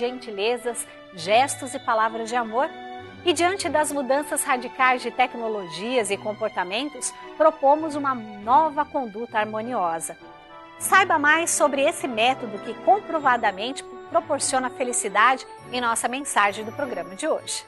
gentilezas, gestos e palavras de amor. E diante das mudanças radicais de tecnologias e comportamentos, propomos uma nova conduta harmoniosa. Saiba mais sobre esse método que comprovadamente proporciona felicidade em nossa mensagem do programa de hoje.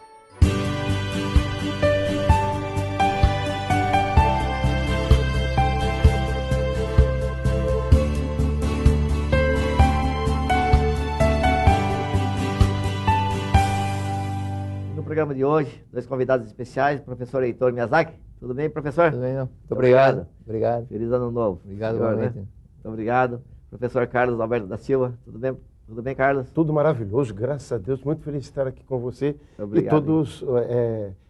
No programa de hoje, dois convidados especiais, professor Heitor Miyazaki. Tudo bem, professor? Tudo bem, não? Muito obrigado. Obrigado. Feliz ano novo. Obrigado, senhor, igualmente. Né? Muito obrigado. Professor Carlos Alberto da Silva, tudo bem? Tudo bem, Carlos? Tudo maravilhoso, graças a Deus. Muito feliz de estar aqui com você Obrigado, e todos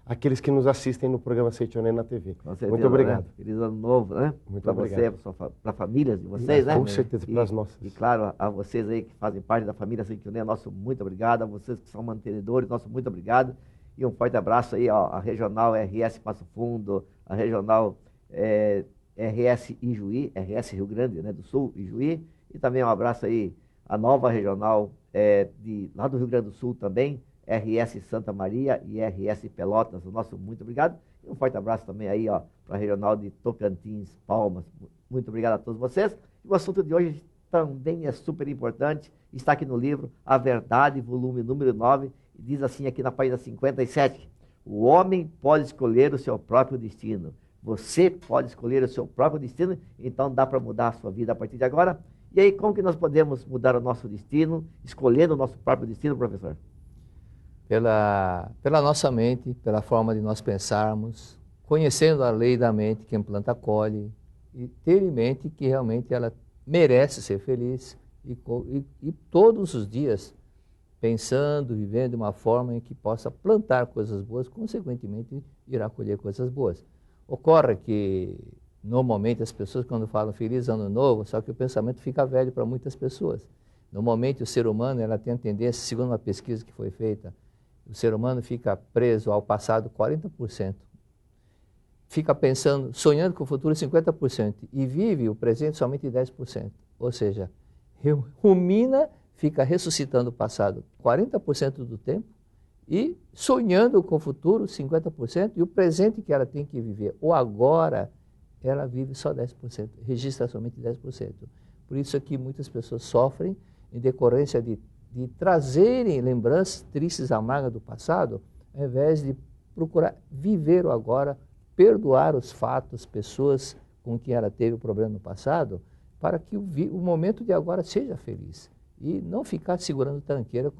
aqueles que nos assistem no programa Seitonê na TV. Com certeza, Muito obrigado. Né? Feliz ano novo, né? Muito para você, para a família de vocês, né? Com certeza, para as nossas. E claro, a vocês aí que fazem parte da família Seitonê, nosso muito obrigado. A vocês que são mantenedores, nosso muito obrigado. E um forte abraço aí, ó, a Regional RS Passo Fundo, a Regional RS Ijuí, RS Rio Grande, né, do Sul, Ijuí. E também um abraço aí a nova Regional lá do Rio Grande do Sul também, RS Santa Maria e RS Pelotas. O nosso muito obrigado. E um forte abraço também aí, ó, para a Regional de Tocantins, Palmas. Muito obrigado a todos vocês. E o assunto de hoje também é super importante. Está aqui no livro A Verdade, volume número 9. Diz assim aqui na página 57, o homem pode escolher o seu próprio destino. Você pode escolher o seu próprio destino, então dá para mudar a sua vida a partir de agora. E aí, como que nós podemos mudar o nosso destino, escolhendo o nosso próprio destino, professor? Pela nossa mente, pela forma de nós pensarmos, conhecendo a lei da mente, quem planta colhe, e ter em mente que realmente ela merece ser feliz e todos os dias pensando, vivendo de uma forma em que possa plantar coisas boas, consequentemente irá colher coisas boas. Ocorre que, normalmente, as pessoas quando falam Feliz Ano Novo, só que o pensamento fica velho para muitas pessoas. Normalmente o ser humano ela tem a tendência, segundo uma pesquisa que foi feita, o ser humano fica preso ao passado 40%, fica pensando, sonhando com o futuro 50% e vive o presente somente 10%. Ou seja, rumina, fica ressuscitando o passado 40% do tempo e sonhando com o futuro 50% e o presente que ela tem que viver, o agora, ela vive só 10%, registra somente 10%. Por isso aqui muitas pessoas sofrem em decorrência de trazerem lembranças tristes, amargas do passado, ao invés de procurar viver o agora, perdoar os fatos, pessoas com quem ela teve o problema no passado, para que o momento de agora seja feliz. E não ficar segurando tranqueira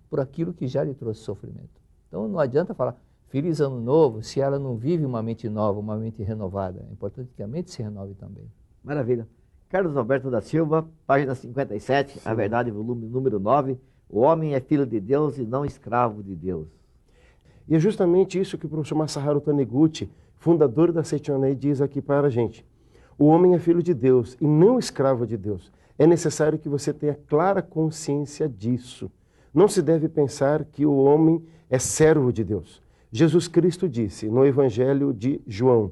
por aquilo que já lhe trouxe sofrimento. Então não adianta falar Feliz Ano Novo se ela não vive uma mente nova, uma mente renovada. É importante que a mente se renove também. Maravilha. Carlos Alberto da Silva, página 57, Sim. A Verdade, volume número 9. O homem é filho de Deus e não escravo de Deus. E é justamente isso que o professor Masaharu Taniguchi, fundador da Seitonê, diz aqui para a gente. O homem é filho de Deus e não escravo de Deus. É necessário que você tenha clara consciência disso. Não se deve pensar que o homem é servo de Deus. Jesus Cristo disse no Evangelho de João,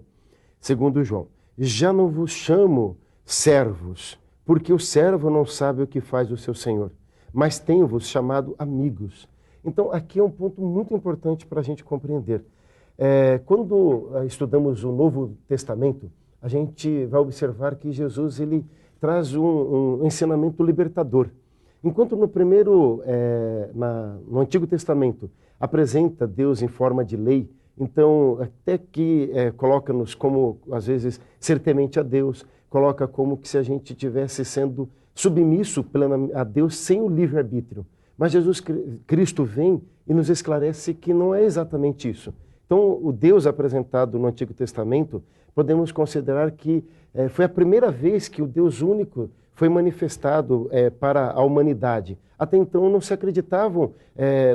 segundo João, já não vos chamo servos, porque o servo não sabe o que faz o seu Senhor, mas tenho-vos chamado amigos. Então, aqui é um ponto muito importante para a gente compreender. Quando estudamos o Novo Testamento, a gente vai observar que Jesus ele traz um ensinamento libertador. Enquanto no Antigo Testamento apresenta Deus em forma de lei, então até que coloca-nos como, às vezes, ser temente a Deus, coloca como que se a gente estivesse sendo submisso a Deus sem o livre-arbítrio. Mas Jesus Cristo vem e nos esclarece que não é exatamente isso. Então, o Deus apresentado no Antigo Testamento, podemos considerar que foi a primeira vez que o Deus único foi manifestado para a humanidade. Até então não se acreditavam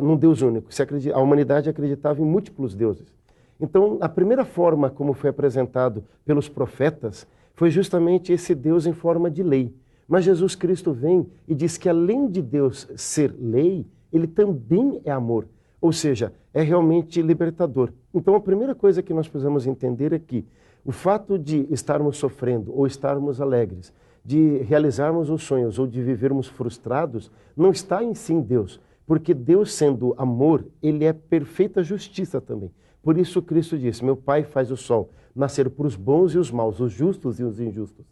num Deus único, a humanidade acreditava em múltiplos deuses. Então, a primeira forma como foi apresentado pelos profetas foi justamente esse Deus em forma de lei. Mas Jesus Cristo vem e diz que além de Deus ser lei, ele também é amor. Ou seja, é realmente libertador. Então a primeira coisa que nós precisamos entender é que o fato de estarmos sofrendo ou estarmos alegres, de realizarmos os sonhos ou de vivermos frustrados, não está em si em Deus. Porque Deus, sendo amor, ele é perfeita justiça também. Por isso Cristo disse, meu Pai faz o sol nascer para os bons e os maus, os justos e os injustos.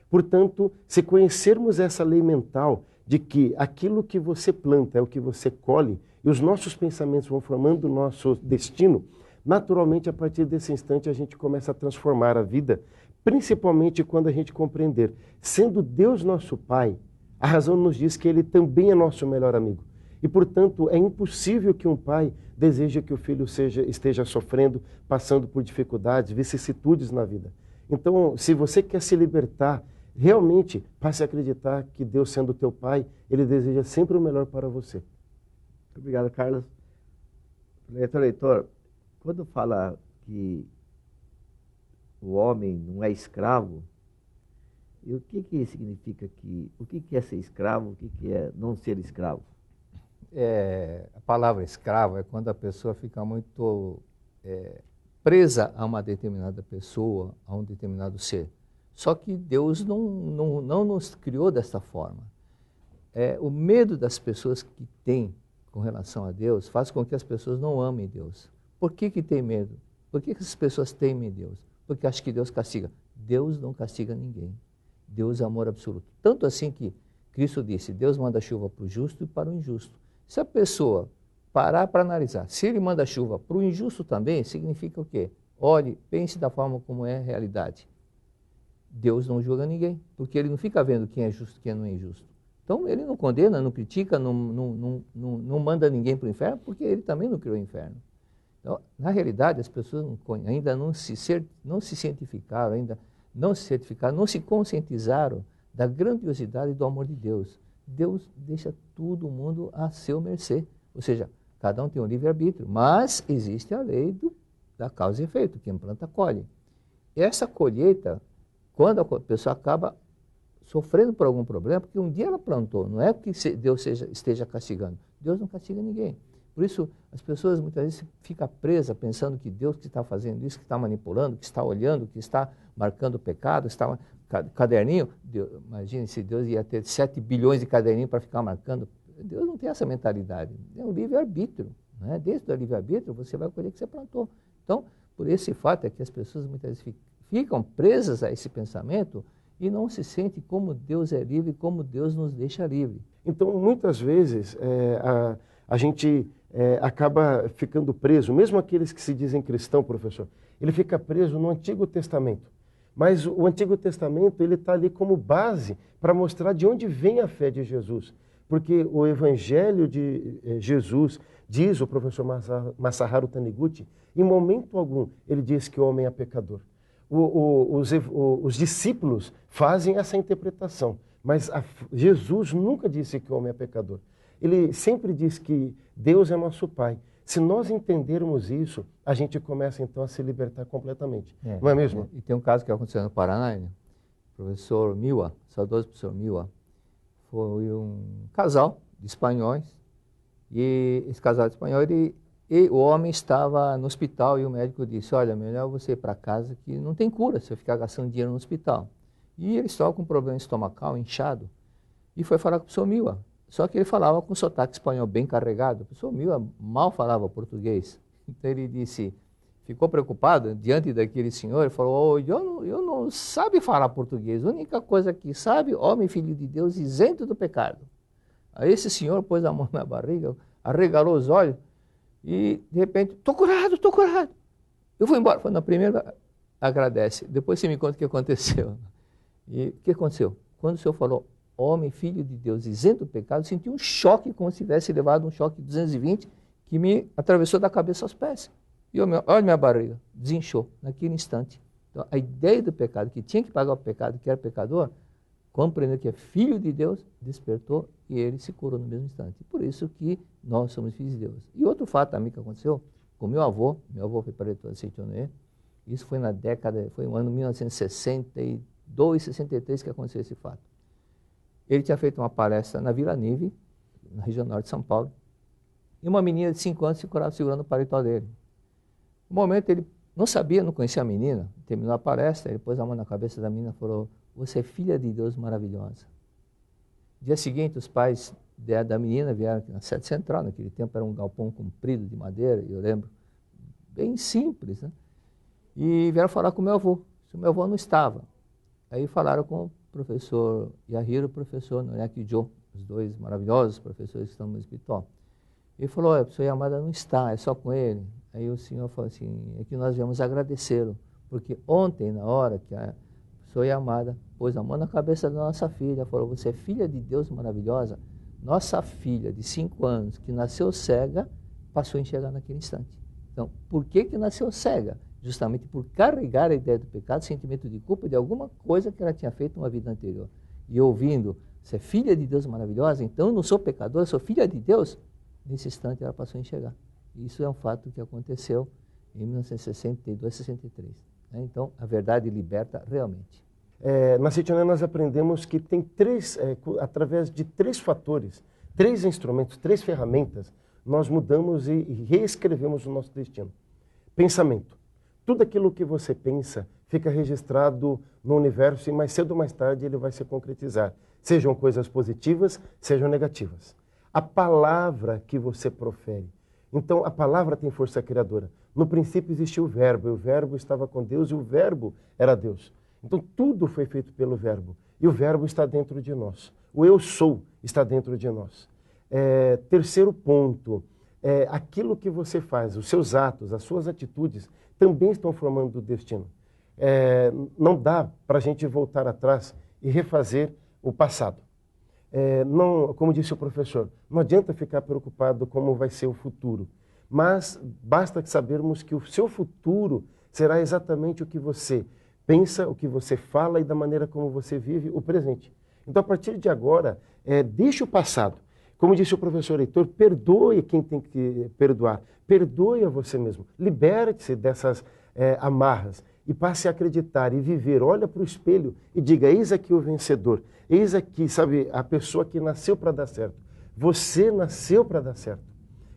Portanto, se conhecermos essa lei mental de que aquilo que você planta é o que você colhe, e os nossos pensamentos vão formando o nosso destino, naturalmente, a partir desse instante, a gente começa a transformar a vida, principalmente quando a gente compreender, sendo Deus nosso Pai, a razão nos diz que Ele também é nosso melhor amigo. E, portanto, é impossível que um pai deseje que o filho esteja sofrendo, passando por dificuldades, vicissitudes na vida. Então, se você quer se libertar, realmente passe a acreditar que Deus, sendo teu pai, Ele deseja sempre o melhor para você. Muito obrigado, Carlos. Leitor, quando fala que o homem não é escravo, e o que significa o que é ser escravo, o que é não ser escravo? A palavra escravo é quando a pessoa fica muito presa a uma determinada pessoa, a um determinado ser. Só que Deus não nos criou desta forma. O medo das pessoas que têm com relação a Deus faz com que as pessoas não amem Deus. Por que tem medo? Por que as pessoas temem Deus? Porque acham que Deus castiga. Deus não castiga ninguém. Deus é amor absoluto. Tanto assim que Cristo disse, Deus manda chuva para o justo e para o injusto. Se a pessoa parar para analisar, se ele manda chuva para o injusto também, significa o quê? Olhe, pense da forma como é a realidade. Deus não julga ninguém, porque ele não fica vendo quem é justo e quem não é injusto. Então, ele não condena, não critica, não manda ninguém para o inferno, porque ele também não criou o inferno. Então, na realidade, as pessoas ainda não se cientificaram, ainda não se certificaram, não se conscientizaram da grandiosidade do amor de Deus. Deus deixa todo mundo a seu mercê. Ou seja, cada um tem um livre-arbítrio, mas existe a lei da causa e efeito, quem planta colhe. Essa colheita, quando a pessoa acaba sofrendo por algum problema, porque um dia ela plantou, não é que Deus esteja castigando. Deus não castiga ninguém. Por isso, as pessoas muitas vezes ficam presas pensando que Deus que está fazendo isso, que está manipulando, que está olhando, que está marcando o pecado, está caderninho. Imagine se Deus ia ter 7 bilhões de caderninhos para ficar marcando. Deus não tem essa mentalidade. É um livre-arbítrio. Né? Dentro do livre-arbítrio, você vai colher o que você plantou. Então, por esse fato é que as pessoas muitas vezes ficam presas a esse pensamento e não se sentem como Deus é livre, como Deus nos deixa livre. Então, muitas vezes, a gente acaba ficando preso, mesmo aqueles que se dizem cristão, professor, ele fica preso no Antigo Testamento. Mas o Antigo Testamento ele está ali como base para mostrar de onde vem a fé de Jesus. Porque o Evangelho de Jesus, diz o professor Masaharu Taniguchi, em momento algum ele diz que o homem é pecador. Os discípulos fazem essa interpretação, mas Jesus nunca disse que o homem é pecador. Ele sempre diz que Deus é nosso Pai. Se nós entendermos isso, a gente começa então a se libertar completamente. Não é mesmo? E tem um caso que aconteceu no Paraná, né? O professor Miwa, saudoso professor Miwa, foi um casal de espanhóis, e esse casal de espanhóis, e o homem estava no hospital e o médico disse, olha, melhor você ir para casa que não tem cura se eu ficar gastando dinheiro no hospital. E ele estava com um problema estomacal, inchado, e foi falar com o professor Miwa. Só que ele falava com sotaque espanhol bem carregado. O professor Miwa mal falava português. Então ele disse, ficou preocupado diante daquele senhor, e falou, eu não sabe falar português, a única coisa que sabe, homem filho de Deus, isento do pecado. Aí esse senhor pôs a mão na barriga, arregalou os olhos, e de repente, estou curado. Eu vou embora. Falei, na primeira, agradece, depois você me conta o que aconteceu. E o que aconteceu? Quando o senhor falou, homem, filho de Deus, isento do pecado, senti um choque, como se tivesse levado um choque de 220, que me atravessou da cabeça aos pés. E olha minha barriga, desinchou naquele instante. Então, a ideia do pecado, que tinha que pagar o pecado, que era pecador, compreendeu que é filho de Deus, despertou e ele se curou no mesmo instante. Por isso que nós somos filhos de Deus. E outro fato também que aconteceu com meu avô foi preletor de Seitonoye, isso foi foi no ano 1962, 63 que aconteceu esse fato. Ele tinha feito uma palestra na Vila Nive, na região norte de São Paulo, e uma menina de 5 anos se curava segurando o paletó dele. No momento ele não sabia, não conhecia a menina, terminou a palestra, ele pôs a mão na cabeça da menina e falou, você é filha de Deus maravilhosa. Dia seguinte os pais da menina vieram aqui na sede central, naquele tempo era um galpão comprido de madeira, eu lembro, bem simples, né? E vieram falar com o meu avô, o meu avô não estava. Aí falaram com o professor Yahiro e o professor Noriaki Joe, os dois maravilhosos professores que estão no hospital. Ele falou, olha, o professor Yamada não está, é só com ele. Aí o senhor falou assim, é que nós viemos agradecê-lo, porque ontem, na hora que a professora Yamada pôs a mão na cabeça da nossa filha, falou, você é filha de Deus maravilhosa, nossa filha de 5 anos, que nasceu cega, passou a enxergar naquele instante. Então, por que nasceu cega? Justamente por carregar a ideia do pecado, sentimento de culpa de alguma coisa que ela tinha feito numa vida anterior. E ouvindo, você é filha de Deus maravilhosa, então eu não sou pecadora, sou filha de Deus. Nesse instante ela passou a enxergar. Isso é um fato que aconteceu em 1962, 63. Então, a verdade liberta realmente. Na Citiané nós aprendemos que tem através de 3 fatores, 3 instrumentos, 3 ferramentas, nós mudamos e reescrevemos o nosso destino. Pensamento. Tudo aquilo que você pensa fica registrado no universo e mais cedo ou mais tarde ele vai se concretizar. Sejam coisas positivas, sejam negativas. A palavra que você profere. Então, a palavra tem força criadora. No princípio existia o verbo, e o verbo estava com Deus e o verbo era Deus. Então, tudo foi feito pelo verbo. E o verbo está dentro de nós. O eu sou está dentro de nós. Terceiro ponto, aquilo que você faz, os seus atos, as suas atitudes, também estão formando o destino. Não dá para a gente voltar atrás e refazer o passado. Não, como disse o professor, não adianta ficar preocupado como vai ser o futuro, mas basta sabermos que o seu futuro será exatamente o que você pensa, o que você fala e da maneira como você vive o presente. Então, a partir de agora, deixe o passado. Como disse o professor Heitor, perdoe quem tem que perdoar. Perdoe a você mesmo. Liberte-se dessas amarras e passe a acreditar e viver. Olha para o espelho e diga, eis aqui o vencedor. Eis aqui, sabe, a pessoa que nasceu para dar certo. Você nasceu para dar certo.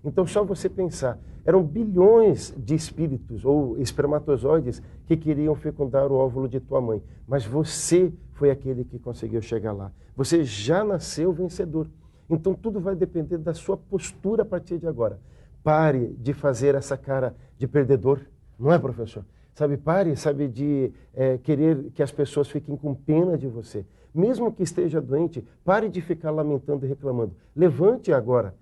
Então, só você pensar, eram bilhões de espíritos ou espermatozoides que queriam fecundar o óvulo de tua mãe. Mas você foi aquele que conseguiu chegar lá. Você já nasceu vencedor. Então, tudo vai depender da sua postura a partir de agora. Pare de fazer essa cara de perdedor, não é, professor? Pare, de querer que as pessoas fiquem com pena de você. Mesmo que esteja doente, pare de ficar lamentando e reclamando. Levante agora,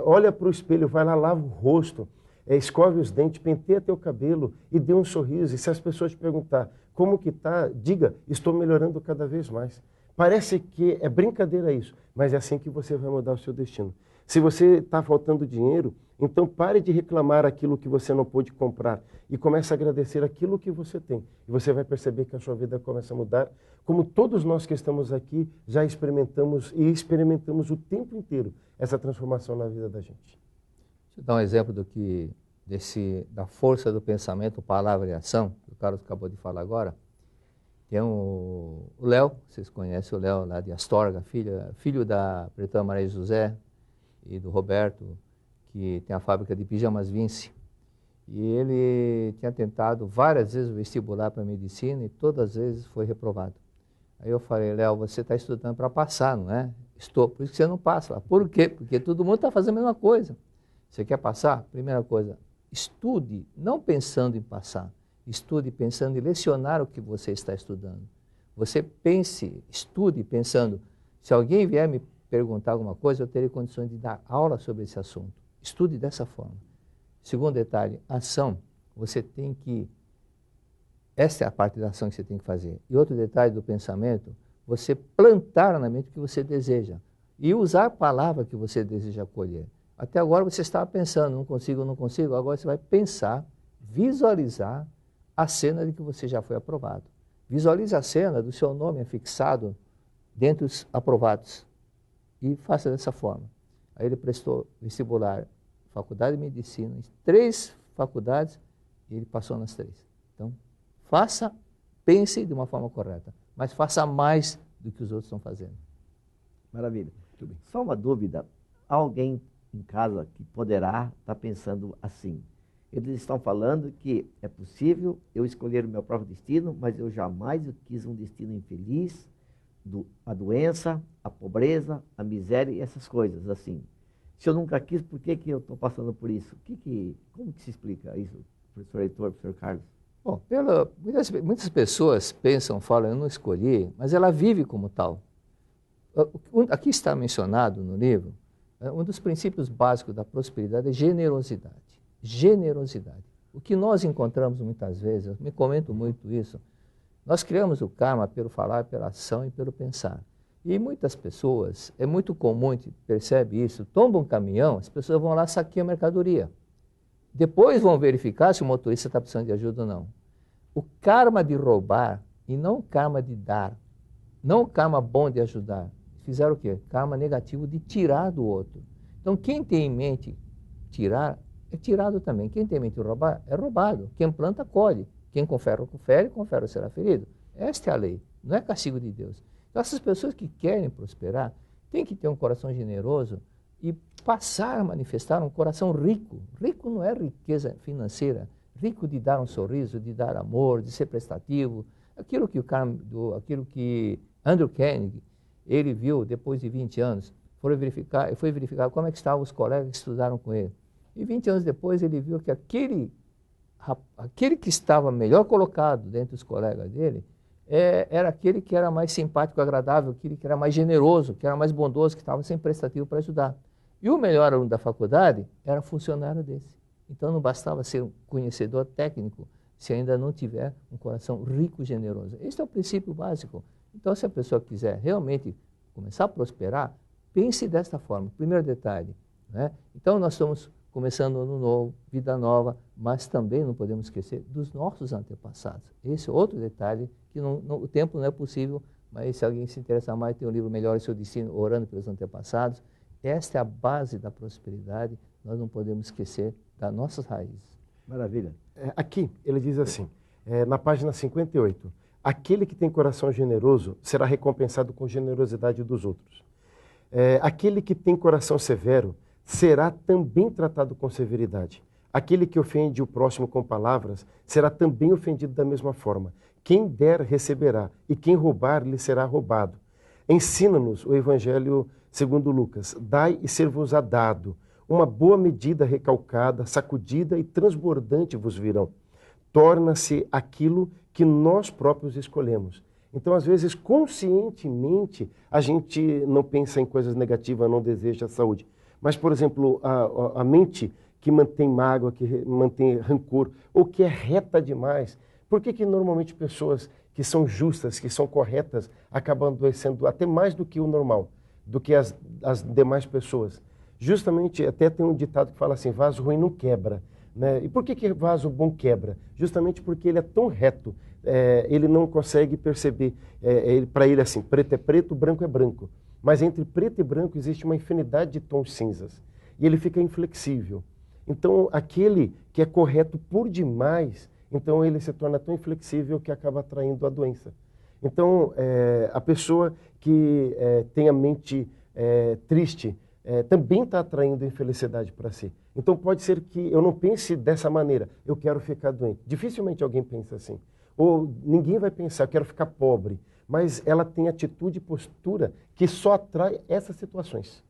olha para o espelho, vai lá, lava o rosto, escove os dentes, penteia teu cabelo e dê um sorriso. E se as pessoas te perguntar como que está, diga, estou melhorando cada vez mais. Parece que é brincadeira isso, mas é assim que você vai mudar o seu destino. Se você está faltando dinheiro, então pare de reclamar aquilo que você não pôde comprar e comece a agradecer aquilo que você tem. E você vai perceber que a sua vida começa a mudar, como todos nós que estamos aqui já experimentamos e experimentamos o tempo inteiro essa transformação na vida da gente. Deixa eu dar um exemplo da força do pensamento, palavra e ação, que o Carlos acabou de falar agora. Tem o Léo, vocês conhecem o Léo lá de Astorga, filho da Pretana Maria José e do Roberto, que tem a fábrica de pijamas Vinci. E ele tinha tentado várias vezes o vestibular para medicina e todas as vezes foi reprovado. Aí eu falei, Léo, você está estudando para passar, não é? Estou, por isso que você não passa. Por quê? Porque todo mundo está fazendo a mesma coisa. Você quer passar? Primeira coisa, estude não pensando em passar. Estude pensando em lecionar o que você está estudando. Você estude pensando, se alguém vier me perguntar alguma coisa, eu terei condições de dar aula sobre esse assunto. Estude dessa forma. Segundo detalhe, ação. Você tem que... Essa é a parte da ação que você tem que fazer. E outro detalhe do pensamento, você plantar na mente o que você deseja. E usar a palavra que você deseja colher. Até agora você estava pensando, não consigo. Agora você vai pensar, visualizar a cena de que você já foi aprovado. Visualize a cena do seu nome afixado dentre os aprovados. E faça dessa forma. Aí ele prestou vestibular, faculdade de medicina, 3 faculdades, e ele passou nas 3. Então, pense de uma forma correta, mas faça mais do que os outros estão fazendo. Maravilha. Só uma dúvida, alguém em casa que poderá estar pensando assim, eles estão falando que é possível eu escolher o meu próprio destino, mas eu jamais quis um destino infeliz, a doença, a pobreza, a miséria e essas coisas, assim. Se eu nunca quis, por que eu estou passando por isso? Como que se explica isso, professor Heitor, professor Carlos? Bom, muitas pessoas pensam, falam, eu não escolhi, mas ela vive como tal. Aqui está mencionado no livro, um dos princípios básicos da prosperidade é generosidade. Generosidade. O que nós encontramos muitas vezes, eu me comento muito isso, nós criamos o karma pelo falar, pela ação e pelo pensar. E muitas pessoas, é muito comum, a gente percebe isso, tombam um caminhão, as pessoas vão lá saquear a mercadoria. Depois vão verificar se o motorista está precisando de ajuda ou não. O karma de roubar e não o karma de dar, não o karma bom de ajudar, fizeram o quê? Karma negativo de tirar do outro. Então, quem tem em mente tirar, é tirado também. Quem tem em mente roubar, é roubado. Quem planta, colhe. Quem com ferro será ferido. Esta é a lei, não é castigo de Deus. Então, essas pessoas que querem prosperar, têm que ter um coração generoso e passar a manifestar um coração rico. Rico não é riqueza financeira, rico de dar um sorriso, de dar amor, de ser prestativo. Aquilo que Andrew Carnegie, ele viu depois de 20 anos, foi verificar como é que estavam os colegas que estudaram com ele. E 20 anos depois ele viu que aquele que estava melhor colocado dentre os colegas dele, era aquele que era mais simpático, agradável, aquele que era mais generoso, que era mais bondoso, que estava sempre prestativo para ajudar. E o melhor aluno da faculdade era funcionário desse. Então não bastava ser um conhecedor técnico se ainda não tiver um coração rico e generoso. Esse é o princípio básico. Então, se a pessoa quiser realmente começar a prosperar, pense desta forma. Primeiro detalhe, né? Então, nós estamos começando um ano novo, vida nova, mas também não podemos esquecer dos nossos antepassados. Esse é outro detalhe que o tempo não é possível, mas se alguém se interessar mais, tem um livro Melhore Seu Destino, Orando pelos Antepassados. Esta é a base da prosperidade, nós não podemos esquecer das nossas raízes. Maravilha. Aqui, ele diz assim, na página 58, aquele que tem coração generoso será recompensado com generosidade dos outros. Aquele que tem coração severo será também tratado com severidade. Aquele que ofende o próximo com palavras será também ofendido da mesma forma. Quem der, receberá, e quem roubar, lhe será roubado. Ensina-nos o Evangelho segundo Lucas. Dai e ser-vos-á dado. Uma boa medida recalcada, sacudida e transbordante vos virão. Torna-se aquilo que nós próprios escolhemos. Então, às vezes, conscientemente, a gente não pensa em coisas negativas, não deseja a saúde. Mas, por exemplo, a mente que mantém mágoa, que mantém rancor, ou que é reta demais, por que normalmente pessoas que são justas, que são corretas, acabam adoecendo até mais do que o normal, do que as demais pessoas? Justamente, até tem um ditado que fala assim, vaso ruim não quebra. Né? E por que vaso bom quebra? Justamente porque ele é tão reto, ele não consegue perceber, para ele assim, preto é preto, branco é branco. Mas entre preto e branco existe uma infinidade de tons cinzas. E ele fica inflexível. Então, aquele que é correto por demais, então ele se torna tão inflexível que acaba atraindo a doença. Então, a pessoa que tem a mente triste também está atraindo infelicidade para si. Então, pode ser que eu não pense dessa maneira, eu quero ficar doente. Dificilmente alguém pensa assim. Ou ninguém vai pensar, eu quero ficar pobre. Mas ela tem atitude e postura que só atrai essas situações.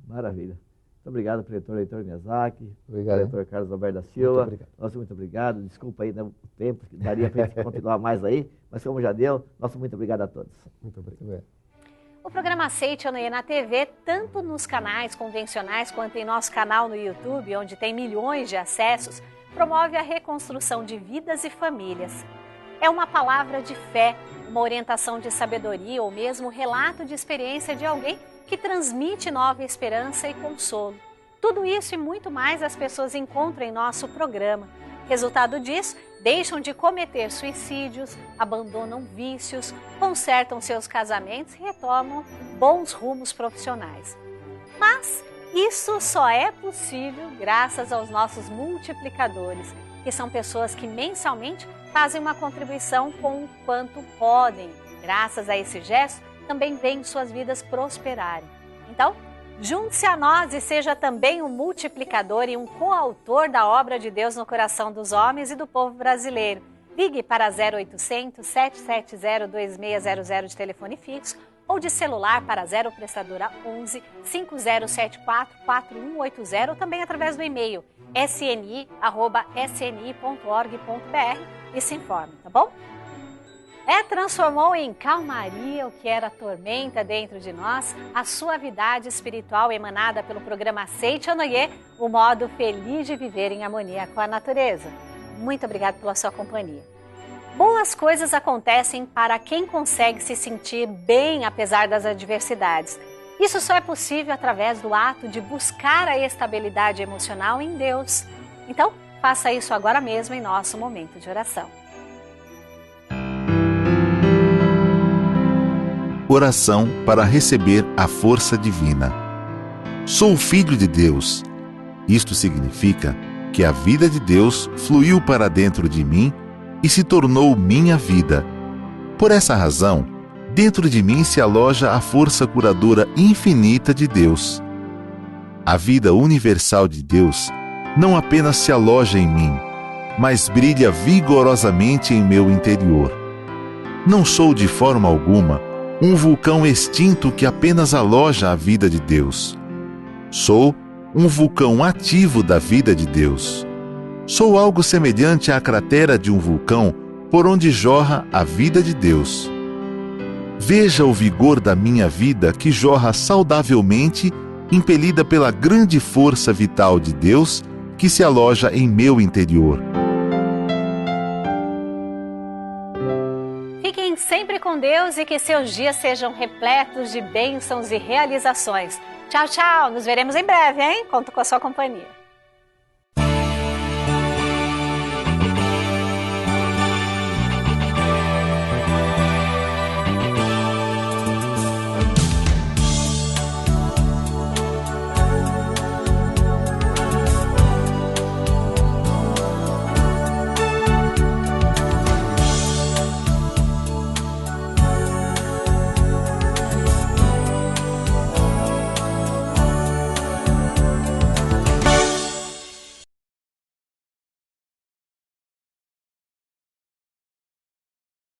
Maravilha. Muito obrigado, professor Heitor Miyazaki, Obrigado, professor Carlos Alberto da Silva. Muito obrigado. Nosso muito obrigado. Desculpa aí, né, o tempo, que daria para a gente continuar mais aí, mas como já deu, nosso muito obrigado a todos. Muito obrigado. O programa Aceite Anoia na TV, tanto nos canais convencionais quanto em nosso canal no YouTube, onde tem milhões de acessos, promove a reconstrução de vidas e famílias. É uma palavra de fé, uma orientação de sabedoria ou mesmo relato de experiência de alguém que transmite nova esperança e consolo. Tudo isso e muito mais as pessoas encontram em nosso programa. Resultado disso, deixam de cometer suicídios, abandonam vícios, consertam seus casamentos e retomam bons rumos profissionais. Mas isso só é possível graças aos nossos multiplicadores, que são pessoas que mensalmente fazem uma contribuição com o quanto podem. Graças a esse gesto, também veem suas vidas prosperarem. Então, junte-se a nós e seja também um multiplicador e um coautor da obra de Deus no coração dos homens e do povo brasileiro. Ligue para 0800 770 2600 de telefone fixo ou de celular para 0 operadora 11 5074 4180, também através do e-mail sni@sni.org.br e se informe, tá bom? Transformou em calmaria o que era tormenta dentro de nós, a suavidade espiritual emanada pelo programa Aceite Onoye, o modo feliz de viver em harmonia com a natureza. Muito obrigada pela sua companhia. Boas coisas acontecem para quem consegue se sentir bem apesar das adversidades. Isso só é possível através do ato de buscar a estabilidade emocional em Deus. Então, faça isso agora mesmo em nosso momento de oração. Oração para receber a força divina. Sou filho de Deus. Isto significa que a vida de Deus fluiu para dentro de mim e se tornou minha vida. Por essa razão, dentro de mim se aloja a força curadora infinita de Deus. A vida universal de Deus não apenas se aloja em mim, mas brilha vigorosamente em meu interior. Não sou de forma alguma um vulcão extinto que apenas aloja a vida de Deus. Sou um vulcão ativo da vida de Deus. Sou algo semelhante à cratera de um vulcão por onde jorra a vida de Deus. Veja o vigor da minha vida que jorra saudavelmente, impelida pela grande força vital de Deus que se aloja em meu interior. Fiquem sempre com Deus e que seus dias sejam repletos de bênçãos e realizações. Tchau, tchau. Nos veremos em breve, hein? Conto com a sua companhia.